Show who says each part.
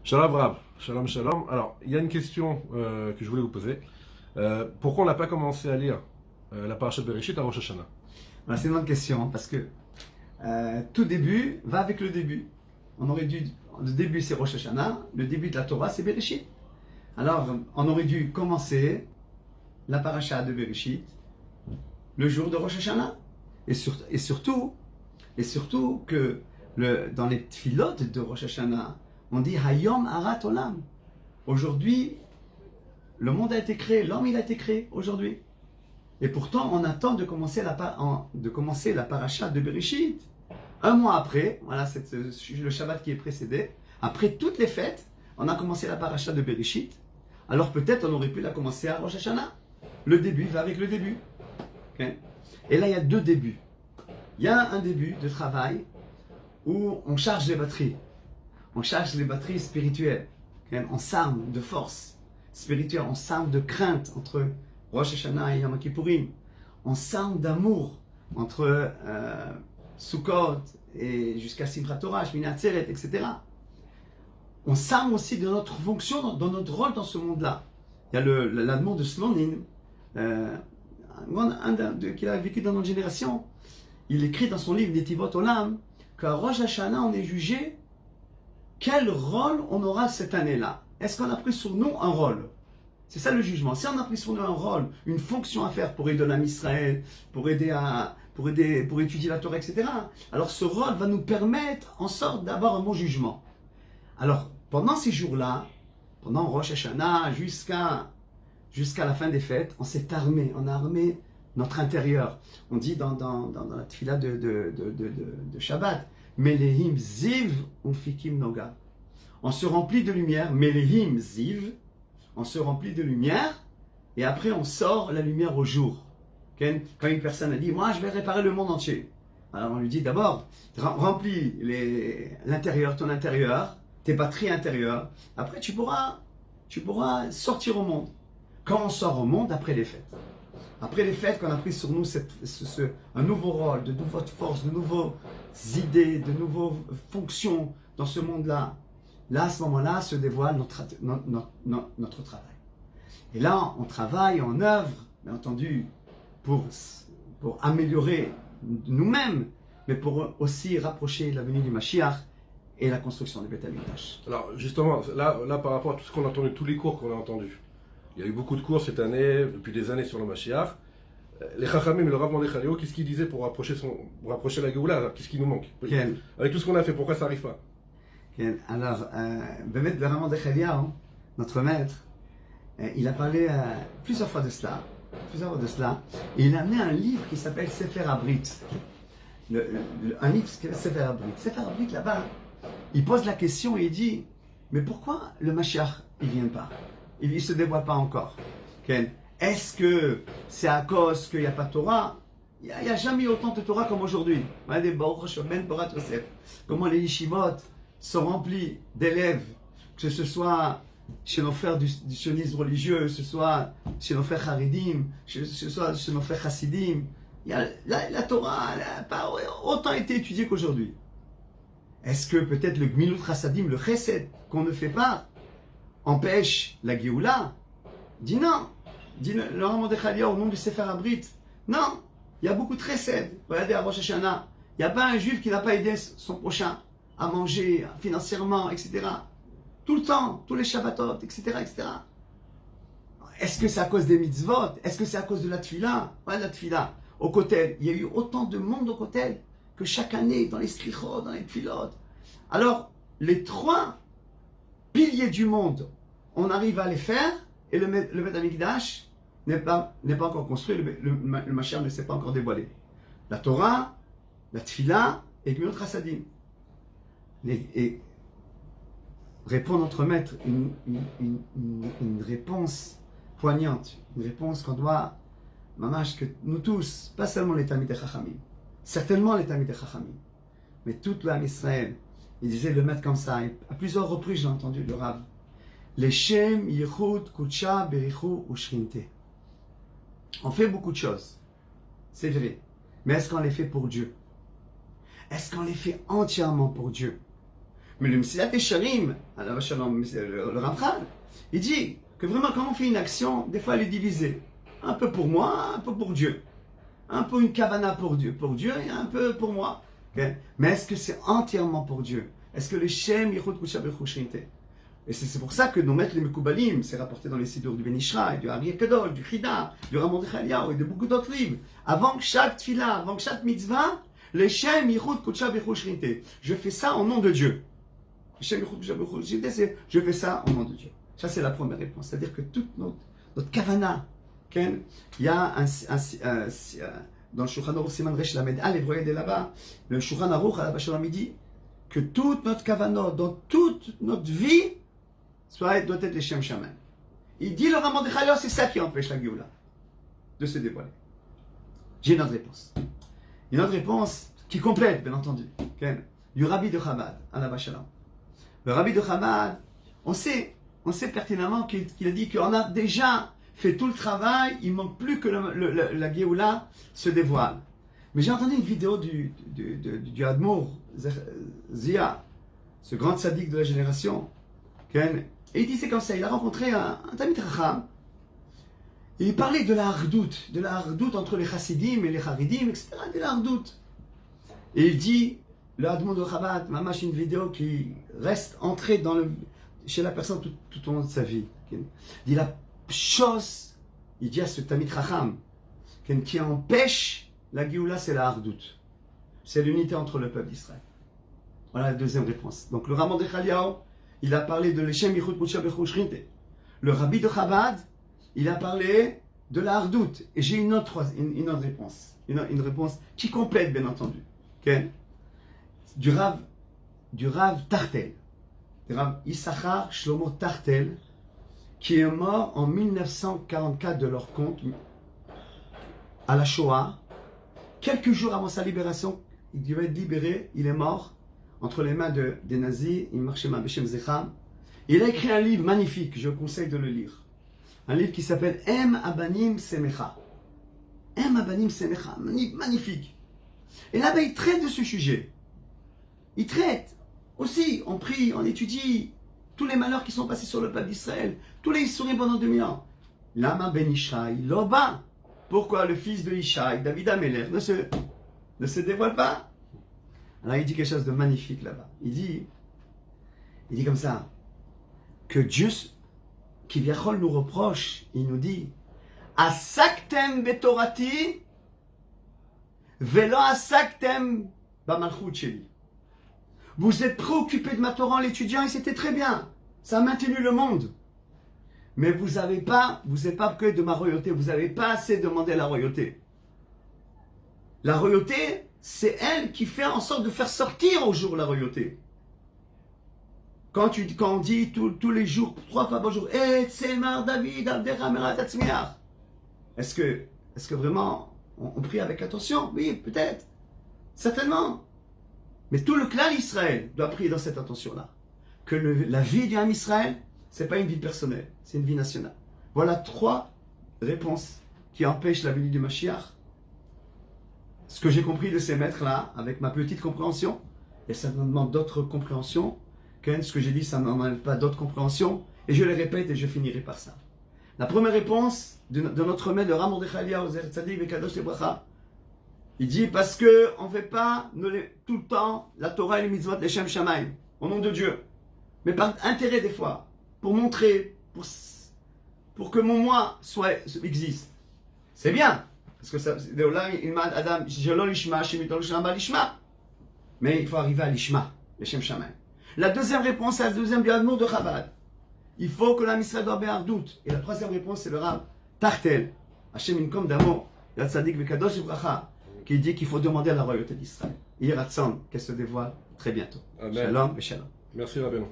Speaker 1: Shalom Rav, shalom shalom. Alors, il y a une question que je voulais vous poser. Pourquoi on n'a pas commencé à lire la parasha de Bereshit à Rosh Hashanah?
Speaker 2: Voilà, c'est une bonne question, parce que tout début va avec le début. On aurait dû, le début c'est Rosh Hashanah, le début de la Torah c'est Bereshit. Alors, on aurait dû commencer la parasha de Bereshit le jour de Rosh Hashanah. Et surtout que dans les tfilotes de Rosh Hashanah, on dit Hayom Harat Olam. Aujourd'hui, le monde a été créé, l'homme il a été créé aujourd'hui. Et pourtant, on attend de commencer la paracha de Bereshit. Un mois après, voilà, c'est le Shabbat qui est précédé. Après toutes les fêtes, on a commencé la paracha de Bereshit. Alors peut-être on aurait pu la commencer à Rosh Hashanah. Le début va avec le début. Okay? Et là, il y a deux débuts. Il y a un début de travail où on charge les batteries. On charge les batteries spirituelles. Okay? On s'arme de force spirituelle, on s'arme de crainte entre Rosh Hashanah et Yom Kippourim. On s'arme d'amour entre Sukkot et jusqu'à Simchat Torah, Shmini Atzeret, etc. On s'arme aussi de notre fonction, dans notre rôle dans ce monde-là. Il y a l'admon de Slonin, qui a vécu dans notre génération. Il écrit dans son livre Netivot Olam qu'à Rosh Hashanah, on est jugé quel rôle on aura cette année-là. Est-ce qu'on a pris sur nous un rôle? C'est ça le jugement. Si on a pris sur nous un rôle, une fonction à faire pour aider l'âme Israël, pour étudier la Torah, etc., alors ce rôle va nous permettre en sorte d'avoir un bon jugement. Alors, pendant ces jours-là, pendant Rosh Hashanah, jusqu'à la fin des fêtes, on s'est armé, on a armé notre intérieur. On dit dans la tefila de Shabbat, Melehim ziv umfikim noga. On se remplit de lumière, Melehim ziv, on se remplit de lumière, et après on sort la lumière au jour. Quand une personne a dit, moi je vais réparer le monde entier. Alors on lui dit d'abord, remplis l'intérieur, ton intérieur, tes batteries intérieures. Après tu pourras sortir au monde. Quand on sort au monde, après les fêtes. Après les fêtes, qu'on a pris sur nous un nouveau rôle, de nouvelles forces, de nouvelles idées, de nouvelles fonctions dans ce monde-là. Là, à ce moment-là, se dévoile notre travail. Et là, on travaille, on œuvre, bien entendu, pour améliorer nous-mêmes, mais pour aussi rapprocher la venue du Mashiach et la construction du Beth Amikdash.
Speaker 1: Alors, justement, là, par rapport à tout ce qu'on a entendu, tous les cours qu'on a entendus, il y a eu beaucoup de cours cette année, depuis des années sur le Mashiach. Les Chachamim et le Rav Mordechai Eliyahu, qu'est-ce qu'ils disaient pour rapprocher la Géoula? Qu'est-ce qui nous manque? Avec tout ce qu'on a fait, pourquoi ça n'arrive pas?
Speaker 2: Alors, le Rav Mordechai Eliyahu, notre maître, il a parlé plusieurs fois de cela, et il a amené un livre qui s'appelle Sefer Abrit. Un livre qui s'appelle Sefer Abrit. Sefer Abrit, là-bas, il pose la question et il dit, mais pourquoi le Mashiach, il ne vient pas? Il ne se dévoile pas encore. Est-ce que c'est à cause qu'il n'y a pas de Torah? Il n'y a jamais eu autant de Torah comme aujourd'hui. Comment les yeshivot sont remplis d'élèves, que ce soit chez nos frères du sionisme religieux, que ce soit chez nos frères Haridim, que ce soit chez nos frères Hasidim. La Torah n'a pas autant été étudiée qu'aujourd'hui. Est-ce que peut-être le Gmilut Chasadim, le Chesed, qu'on ne fait pas, empêche la Géoula? Dis non. Dit le Rav Mordechai Eliyahu au nom du Sefer Abrit. Non, il y a beaucoup de Chesed. Regardez à Rosh Hashanah. Il n'y a pas un juif qui n'a pas aidé son prochain à manger financièrement, etc. Tout le temps, tous les Shabbatot, etc., etc. Est-ce que c'est à cause des mitzvot? Est-ce que c'est à cause de la tefila? Ouais, la tefila. Au Kotel, il y a eu autant de monde au Kotel que chaque année dans les slichot, dans les tefilot. Alors, les trois piliers du monde, on arrive à les faire, et le Beth Amikdash n'est pas encore construit, le Mashiach ne s'est pas encore dévoilé. La Torah, la Tfila et Gmilut Chasadim. Et répond notre maître une réponse poignante, une réponse qu'on doit, mamash, que nous tous, pas seulement les Talmidei Chachamim, certainement les Talmidei Chachamim, mais toute l'âme Israël, il disait le maître comme ça, et à plusieurs reprises j'ai entendu le Rav. Leshem, Yichud, Kutsha, Berichu, Ushrinte. On fait beaucoup de choses, c'est vrai. Mais est-ce qu'on les fait pour Dieu? Est-ce qu'on les fait entièrement pour Dieu? Mais le Messilat Esharim, le Ramchal, il dit que vraiment quand on fait une action, des fois elle est divisée. Un peu pour moi, un peu pour Dieu. Un peu une kavana pour Dieu et un peu pour moi. Okay? Mais est-ce que c'est entièrement pour Dieu? Est-ce que le Shem Yichud Kudsha B'Ruch Shrinte? Et c'est pour ça que nos maîtres les Mekoubalim, c'est rapporté dans les Sidour du Ben Ishraï, du Ari Kadol, du Chida, du Ramon Dechaliaou et de beaucoup d'autres livres. Avant chaque tfila, avant chaque mitzvah, le Shem Yichud Kudsha B'Ruch Shrinte. Je fais ça au nom de Dieu. Le Shem Yichud Kudsha B'Ruch Shrinte, c'est je fais ça au nom de Dieu. Ça c'est la première réponse. C'est-à-dire que toute notre kavana, il y a dans le Shulchan Aruch Siman Resh Lamed Aleph, vous regardez là-bas, le Shulchan Aruch à la Shalom dit que toute notre kavana, dans toute notre vie, doit être les Shem Shaman. Il dit le Ramon Dechaliaou, c'est ça qui empêche la Géoula de se dévoiler. J'ai une autre réponse. Une autre réponse qui complète, bien entendu, du Rabbi de Chabad, à Shalom. Le Rabbi de Chabad, on sait pertinemment qu'il a dit qu'on a déjà fait tout le travail, il ne manque plus que la Géoula se dévoile. Mais j'ai entendu une vidéo du Admour Zia, ce grand tzaddik de la génération, et il disait comme ça, il a rencontré un Talmid Chacham, et il parlait de la hardout entre les chassidim et les haridim, etc., de la hardout. Et il dit, le Admour de Chabad, mamash, une vidéo qui reste entrée chez la personne tout au long de sa vie. Il dit la chose, il dit à ce Talmid Chacham, qui empêche la Géoula, c'est la hardout. C'est l'unité entre le peuple d'Israël. Voilà la deuxième réponse. Donc le Ramon Dechaliaou, il a parlé de l'Eshem Yichud Kudsha B'Ruch Shrinte. Le Rabbi de Chabad, il a parlé de la hardout. Et j'ai une autre réponse. Une réponse qui complète, bien entendu. Okay? Du Rav Tartel. Du Rav Issachar Shlomo Tartel, qui est mort en 1944 de leur compte, à la Shoah. Quelques jours avant sa libération, il devait être libéré, il est mort entre les mains des nazis. Il marchait ma Beshem Zecham. Il a écrit un livre magnifique, je vous conseille de le lire. Un livre qui s'appelle Em Abanim Semecha. Em Abanim Semecha, magnifique. Et là-bas, il traite de ce sujet. Il traite aussi, on prie, on étudie tous les malheurs qui sont passés sur le peuple d'Israël, tous les Issourim pendant 2000 ans. Lama ben Ishai, Loba. Pourquoi le fils de Ishai, David Améler, ne se dévoile pas? Alors il dit quelque chose de magnifique là-bas. Il dit comme ça, que Dieu, qui Viachol nous reproche, il nous dit, Asaktem betorati, velo asaktem bamalchut sheli. Vous êtes préoccupés de ma Torah, l'étudiant, et c'était très bien. Ça a maintenu le monde. Mais vous n'êtes pas que de ma royauté, vous n'avez pas assez demandé la royauté. La royauté, c'est elle qui fait en sorte de faire sortir au jour la royauté. Quand on dit tous les jours, 3 fois par jour, Tzemar David, Abdecha Merat Atzmiach. Est-ce que vraiment on prie avec attention? Oui, peut-être. Certainement. Mais tout le clan d'Israël doit prier dans cette attention-là. Que la vie du Ham Israël, ce n'est pas une vie personnelle, c'est une vie nationale. Voilà 3 réponses qui empêchent la venue du Mashiach. Ce que j'ai compris de ces maîtres-là, avec ma petite compréhension, et ça me demande d'autres compréhensions, ce que j'ai dit, ça ne m'enlève pas d'autres compréhensions, et je les répète et je finirai par ça. La première réponse de notre maître, de Ramon Dechaliaou, Zer Tzadik Vekadosh Lebracha, il dit parce qu'on ne fait pas tout le temps la Torah et les mitzvot, les Shem Shamaim, au nom de Dieu, mais par intérêt des fois, pour montrer, pour que mon moi existe. C'est bien, parce que mais il faut arriver à l'ishma, les Shem Shamaim. La deuxième réponse, c'est la deuxième du Admour de Chabad. Il faut que l'âme Israël doit bien doute. Et la troisième réponse, c'est le Rav Tartel, Hashem Inkom Damo, Yad Tzadik Vekadosh Bracha, qui dit qu'il faut demander à la royauté d'Israël. Yirat Son, qu'elle se dévoile très bientôt.
Speaker 1: Amen.
Speaker 2: Shalom et shalom.
Speaker 1: Merci Rabbeinu.